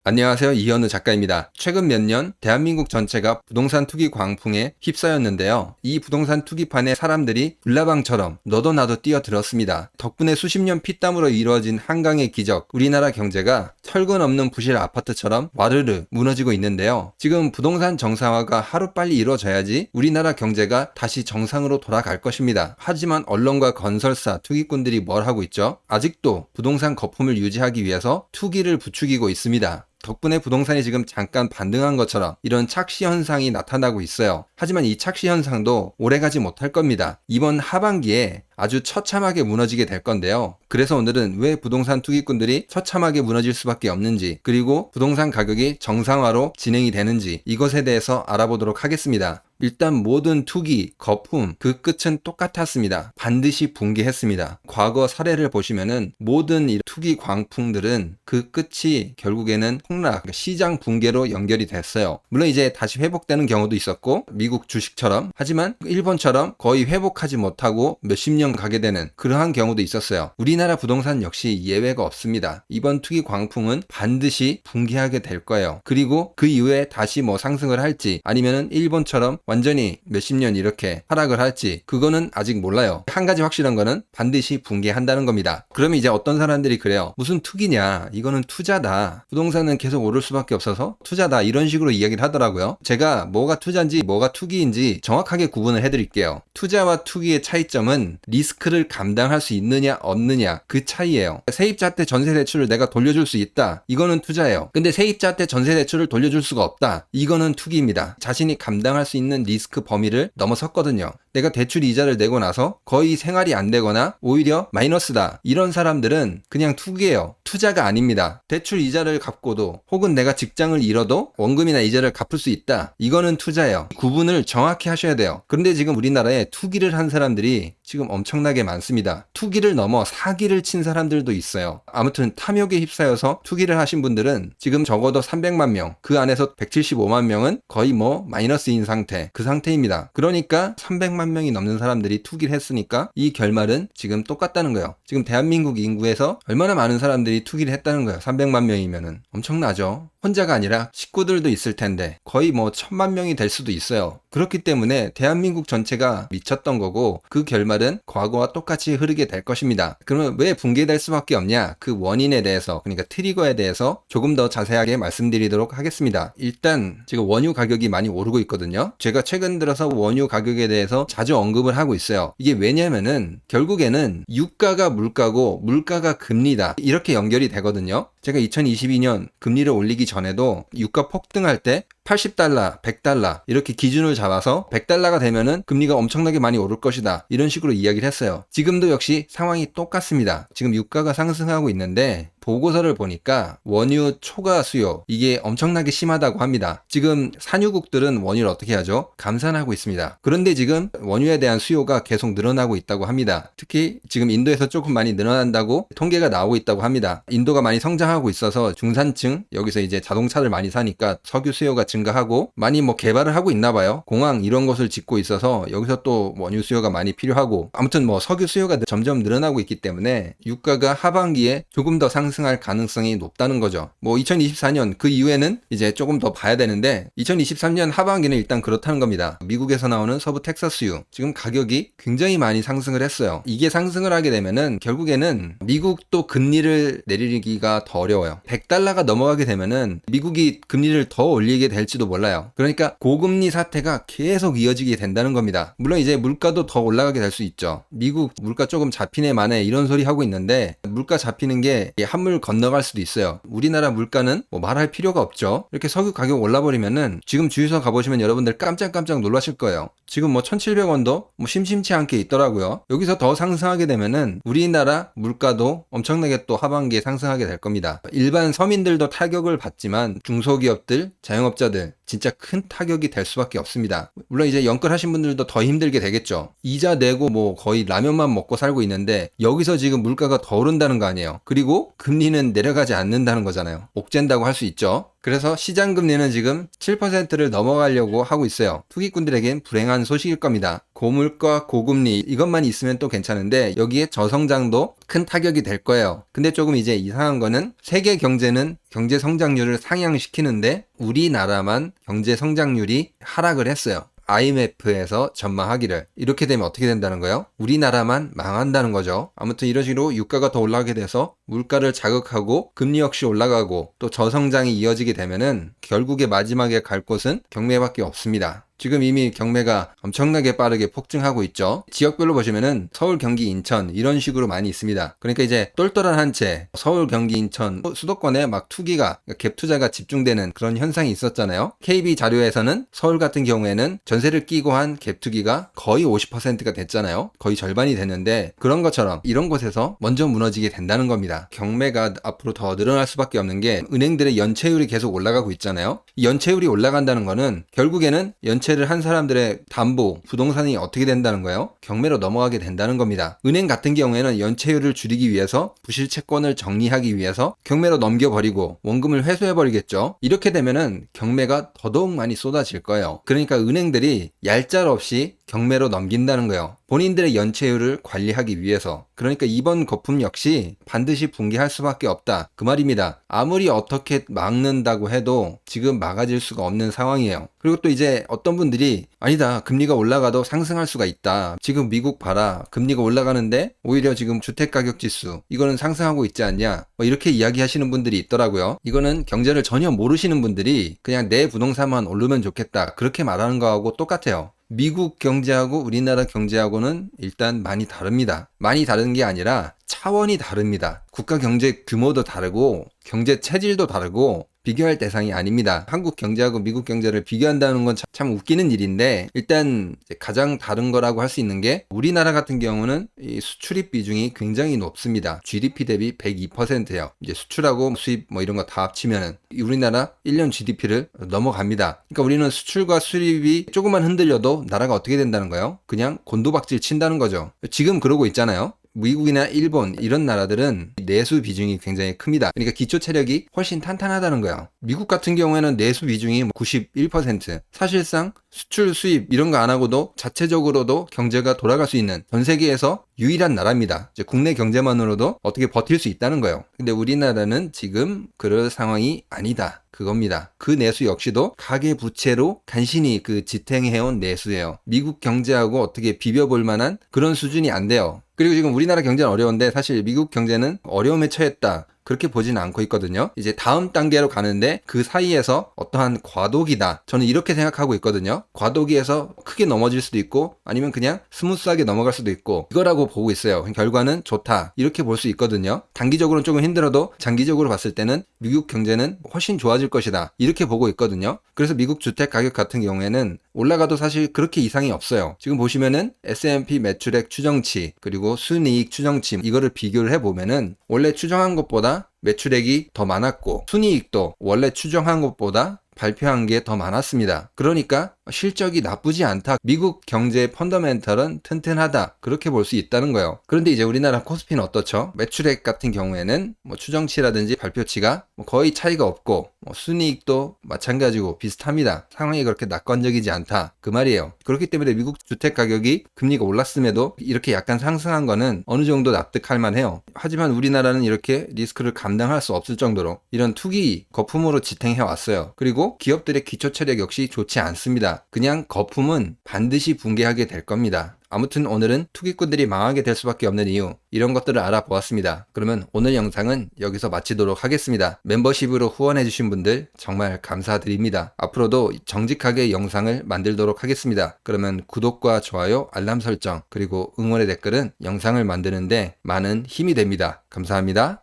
안녕하세요. 이현우 작가입니다. 최근 몇 년 대한민국 전체가 부동산 투기 광풍에 휩싸였는데요. 이 부동산 투기판에 사람들이 불나방처럼 너도 나도 뛰어들었습니다. 덕분에 수십 년 피땀으로 이루어진 한강의 기적, 우리나라 경제가 철근 없는 부실 아파트처럼 와르르 무너지고 있는데요. 지금 부동산 정상화가 하루빨리 이루어져야지 우리나라 경제가 다시 정상으로 돌아갈 것입니다. 하지만 언론과 건설사, 투기꾼들이 뭘 하고 있죠? 아직도 부동산 거품을 유지하기 위해서 투기를 부추기고 있습니다. 덕분에 부동산이 지금 잠깐 반등한 것처럼 이런 착시 현상이 나타나고 있어요. 하지만 이 착시 현상도 오래가지 못할 겁니다. 이번 하반기에 아주 처참하게 무너지게 될 건데요. 그래서 오늘은 왜 부동산 투기꾼들이 처참하게 무너질 수밖에 없는지, 그리고 부동산 가격이 정상화로 진행이 되는지 이것에 대해서 알아보도록 하겠습니다. 일단 모든 투기, 거품, 그 끝은 똑같았습니다. 반드시 붕괴했습니다. 과거 사례를 보시면은 모든 이 투기 광풍들은 그 끝이 결국에는 폭락, 시장 붕괴로 연결이 됐어요. 물론 이제 다시 회복되는 경우도 있었고, 미국 주식처럼, 하지만 일본처럼 거의 회복하지 못하고 몇십 년 가게 되는 그러한 경우도 있었어요. 우리나라 부동산 역시 예외가 없습니다. 이번 투기 광풍은 반드시 붕괴하게 될 거예요. 그리고 그 이후에 다시 뭐 상승을 할지, 아니면은 일본처럼 완전히 몇십 년 이렇게 하락을 할지 그거는 아직 몰라요. 한 가지 확실한 거는 반드시 붕괴한다는 겁니다. 그러면 이제 어떤 사람들이 그래요. 무슨 투기냐? 이거는 투자다. 부동산은 계속 오를 수밖에 없어서 투자다. 이런 식으로 이야기를 하더라고요. 제가 뭐가 투자인지 뭐가 투기인지 정확하게 구분을 해드릴게요. 투자와 투기의 차이점은 리스크를 감당할 수 있느냐 없느냐 그 차이예요. 세입자 때 전세 대출을 내가 돌려줄 수 있다. 이거는 투자예요. 근데 세입자 때 전세 대출을 돌려줄 수가 없다. 이거는 투기입니다. 자신이 감당할 수 있는 리스크 범위를 넘어섰거든요. 내가 대출 이자를 내고 나서 거의 생활이 안 되거나 오히려 마이너스다. 이런 사람들은 그냥 투기예요. 투자가 아닙니다. 대출 이자를 갚고도 혹은 내가 직장을 잃어도 원금이나 이자를 갚을 수 있다. 이거는 투자예요. 구분을 정확히 하셔야 돼요. 그런데 지금 우리나라에 투기를 한 사람들이 지금 엄청나게 많습니다. 투기를 넘어 사기를 친 사람들도 있어요. 아무튼 탐욕에 휩싸여서 투기를 하신 분들은 지금 적어도 300만 명, 그 안에서 175만 명은 거의 뭐 마이너스인 상태, 그 상태입니다. 그러니까 300만 명이 넘는 사람들이 투기를 했으니까 이 결말은 지금 똑같다는 거예요. 지금 대한민국 인구에서 얼마나 많은 사람들이 투기를 했다는 거예요. 300만 명이면은 엄청나죠. 혼자가 아니라 식구들도 있을 텐데 거의 뭐 1000만 명이 될 수도 있어요. 그렇기 때문에 대한민국 전체가 미쳤던 거고 그 결말은 과거와 똑같이 흐르게 될 것입니다. 그러면 왜 붕괴될 수밖에 없냐? 그 원인에 대해서, 그러니까 트리거에 대해서 조금 더 자세하게 말씀드리도록 하겠습니다. 일단 지금 원유 가격이 많이 오르고 있거든요. 제가 최근 들어서 원유 가격에 대해서 자주 언급을 하고 있어요. 이게 왜냐면은 결국에는 유가가 물가고 물가가 금리다. 이렇게 연결이 되거든요. 제가 2022년 금리를 올리기 전에도 유가 폭등할 때 $80, $100 이렇게 기준을 잡아서 $100가 되면은 금리가 엄청나게 많이 오를 것이다. 이런 식으로 이야기를 했어요. 지금도 역시 상황이 똑같습니다. 지금 유가가 상승하고 있는데 보고서를 보니까 원유 초과 수요 이게 엄청나게 심하다고 합니다. 지금 산유국들은 원유를 어떻게 하죠? 감산하고 있습니다. 그런데 지금 원유에 대한 수요가 계속 늘어나고 있다고 합니다. 특히 지금 인도에서 조금 많이 늘어난다고 통계가 나오고 있다고 합니다. 인도가 많이 성장하고 있어서 중산층 여기서 이제 자동차를 많이 사니까 석유 수요가 증가하고 많이 뭐 개발을 하고 있나 봐요. 공항 이런 것을 짓고 있어서 여기서 또 원유 수요가 많이 필요하고 아무튼 뭐 석유 수요가 점점 늘어나고 있기 때문에 유가가 하반기에 조금 더 상승할 가능성이 높다는 거죠. 뭐 2024년 그 이후에는 이제 조금 더 봐야 되는데 2023년 하반기는 일단 그렇다는 겁니다. 미국에서 나오는 서부 텍사스유 지금 가격이 굉장히 많이 상승을 했어요. 이게 상승을 하게 되면은 결국에는 미국도 금리를 내리기가 더 어려워요. $100가 넘어가게 되면은 미국이 금리를 더 올리게 될지도 몰라요. 그러니까 고금리 사태가 계속 이어지게 된다는 겁니다. 물론 이제 물가도 더 올라가게 될 수 있죠. 미국 물가 조금 잡히네 마네 이런 소리 하고 있는데 물가 잡히는 게 한물 건너갈 수도 있어요. 우리나라 물가는 뭐 말할 필요가 없죠. 이렇게 석유 가격 올라버리면은 지금 주유소 가보시면 여러분들 깜짝깜짝 놀라실 거예요. 지금 뭐 1700원도 뭐 심심치 않게 있더라고요. 여기서 더 상승하게 되면은 우리나라 물가도 엄청나게 또 하반기에 상승하게 될 겁니다. 일반 서민들도 타격을 받지만 중소기업들, 자영업자들 진짜 큰 타격이 될 수밖에 없습니다. 물론 이제 연끌하신 분들도 더 힘들게 되겠죠. 이자 내고 뭐 거의 라면만 먹고 살고 있는데 여기서 지금 물가가 더 오른다는 거 아니에요. 그리고 금리는 내려가지 않는다는 거잖아요. 옥죄인다고 할 수 있죠. 그래서 시장 금리는 지금 7%를 넘어가려고 하고 있어요. 투기꾼들에겐 불행한 소식일 겁니다. 고물가, 고금리 이것만 있으면 또 괜찮은데 여기에 저성장도 큰 타격이 될 거예요. 근데 조금 이제 이상한 거는 세계 경제는 경제 성장률을 상향시키는데 우리나라만 경제 성장률이 하락을 했어요. IMF에서 전망하기를. 이렇게 되면 어떻게 된다는 거예요? 우리나라만 망한다는 거죠. 아무튼 이런 식으로 유가가 더 올라가게 돼서 물가를 자극하고 금리 역시 올라가고 또 저성장이 이어지게 되면은 결국에 마지막에 갈 곳은 경매밖에 없습니다. 지금 이미 경매가 엄청나게 빠르게 폭증하고 있죠. 지역별로 보시면은 서울, 경기, 인천 이런 식으로 많이 있습니다. 그러니까 이제 똘똘한 한 채 서울, 경기, 인천 수도권에 막 투기가 갭 투자가 집중되는 그런 현상이 있었잖아요. KB 자료에서는 서울 같은 경우에는 전세를 끼고 한 갭 투기가 거의 50%가 됐잖아요. 거의 절반이 됐는데 그런 것처럼 이런 곳에서 먼저 무너지게 된다는 겁니다. 경매가 앞으로 더 늘어날 수밖에 없는 게 은행들의 연체율이 계속 올라가고 있잖아요. 이 연체율이 올라간다는 거는 결국에는 연체를 한 사람들의 담보, 부동산이 어떻게 된다는 거예요? 경매로 넘어가게 된다는 겁니다. 은행 같은 경우에는 연체율을 줄이기 위해서 부실 채권을 정리하기 위해서 경매로 넘겨버리고 원금을 회수해버리겠죠. 이렇게 되면은 경매가 더더욱 많이 쏟아질 거예요. 그러니까 은행들이 얄짤없이 경매로 넘긴다는 거예요. 본인들의 연체율을 관리하기 위해서. 그러니까 이번 거품 역시 반드시 붕괴할 수밖에 없다. 그 말입니다. 아무리 어떻게 막는다고 해도 지금 막아질 수가 없는 상황이에요. 그리고 또 이제 어떤 분들이 아니다. 금리가 올라가도 상승할 수가 있다. 지금 미국 봐라. 금리가 올라가는데 오히려 지금 주택가격지수 이거는 상승하고 있지 않냐. 이렇게 이야기하시는 분들이 있더라고요. 이거는 경제를 전혀 모르시는 분들이 그냥 내 부동산만 오르면 좋겠다. 그렇게 말하는 거하고 똑같아요. 미국 경제하고 우리나라 경제하고는 일단 많이 다릅니다. 많이 다른 게 아니라 차원이 다릅니다. 국가 경제 규모도 다르고 경제 체질도 다르고 비교할 대상이 아닙니다. 한국 경제하고 미국 경제를 비교한다는 건 참 웃기는 일인데 일단 가장 다른 거라고 할 수 있는 게 우리나라 같은 경우는 이 수출입 비중이 굉장히 높습니다. GDP 대비 102%예요. 이제 수출하고 수입 뭐 이런 거 다 합치면은 우리나라 1년 GDP를 넘어갑니다. 그러니까 우리는 수출과 수입이 조금만 흔들려도 나라가 어떻게 된다는 거예요? 그냥 곤두박질 친다는 거죠. 지금 그러고 있잖아요. 미국이나 일본 이런 나라들은 내수 비중이 굉장히 큽니다. 그러니까 기초 체력이 훨씬 탄탄하다는 거예요. 미국 같은 경우에는 내수 비중이 91%. 사실상 수출, 수입 이런 거 안 하고도 자체적으로도 경제가 돌아갈 수 있는 전 세계에서 유일한 나라입니다. 이제 국내 경제만으로도 어떻게 버틸 수 있다는 거예요. 근데 우리나라는 지금 그럴 상황이 아니다. 그겁니다. 그 내수 역시도 가계 부채로 간신히 그 지탱해온 내수예요. 미국 경제하고 어떻게 비벼볼 만한 그런 수준이 안 돼요. 그리고 지금 우리나라 경제는 어려운데 사실 미국 경제는 어려움에 처했다. 그렇게 보지는 않고 있거든요. 이제 다음 단계로 가는데 그 사이에서 어떠한 과도기다. 저는 이렇게 생각하고 있거든요. 과도기에서 크게 넘어질 수도 있고 아니면 그냥 스무스하게 넘어갈 수도 있고 이거라고 보고 있어요. 결과는 좋다. 이렇게 볼 수 있거든요. 단기적으로는 조금 힘들어도 장기적으로 봤을 때는 미국 경제는 훨씬 좋아질 것이다. 이렇게 보고 있거든요. 그래서 미국 주택 가격 같은 경우에는 올라가도 사실 그렇게 이상이 없어요. 지금 보시면은 S&P 매출액 추정치 그리고 순이익 추정치 이거를 비교를 해보면은 원래 추정한 것보다 매출액이 더 많았고 순이익도 원래 추정한 것보다 발표한 게 더 많았습니다. 그러니까 실적이 나쁘지 않다. 미국 경제의 펀더멘털은 튼튼하다. 그렇게 볼 수 있다는 거예요. 그런데 이제 우리나라 코스피는 어떻죠? 매출액 같은 경우에는 추정치라든지 발표치가 거의 차이가 없고 순이익도 마찬가지고 비슷합니다. 상황이 그렇게 낙관적이지 않다. 그 말이에요. 그렇기 때문에 미국 주택 가격이 금리가 올랐음에도 이렇게 약간 상승한 거는 어느 정도 납득할 만해요. 하지만 우리나라는 이렇게 리스크를 감당할 수 없을 정도로 이런 투기 거품으로 지탱해 왔어요. 그리고 기업들의 기초 체력 역시 좋지 않습니다. 그냥 거품은 반드시 붕괴하게 될 겁니다. 아무튼 오늘은 투기꾼들이 망하게 될 수밖에 없는 이유 이런 것들을 알아보았습니다. 그러면 오늘 영상은 여기서 마치도록 하겠습니다. 멤버십으로 후원해주신 분들 정말 감사드립니다. 앞으로도 정직하게 영상을 만들도록 하겠습니다. 그러면 구독과 좋아요, 알람 설정 그리고 응원의 댓글은 영상을 만드는데 많은 힘이 됩니다. 감사합니다.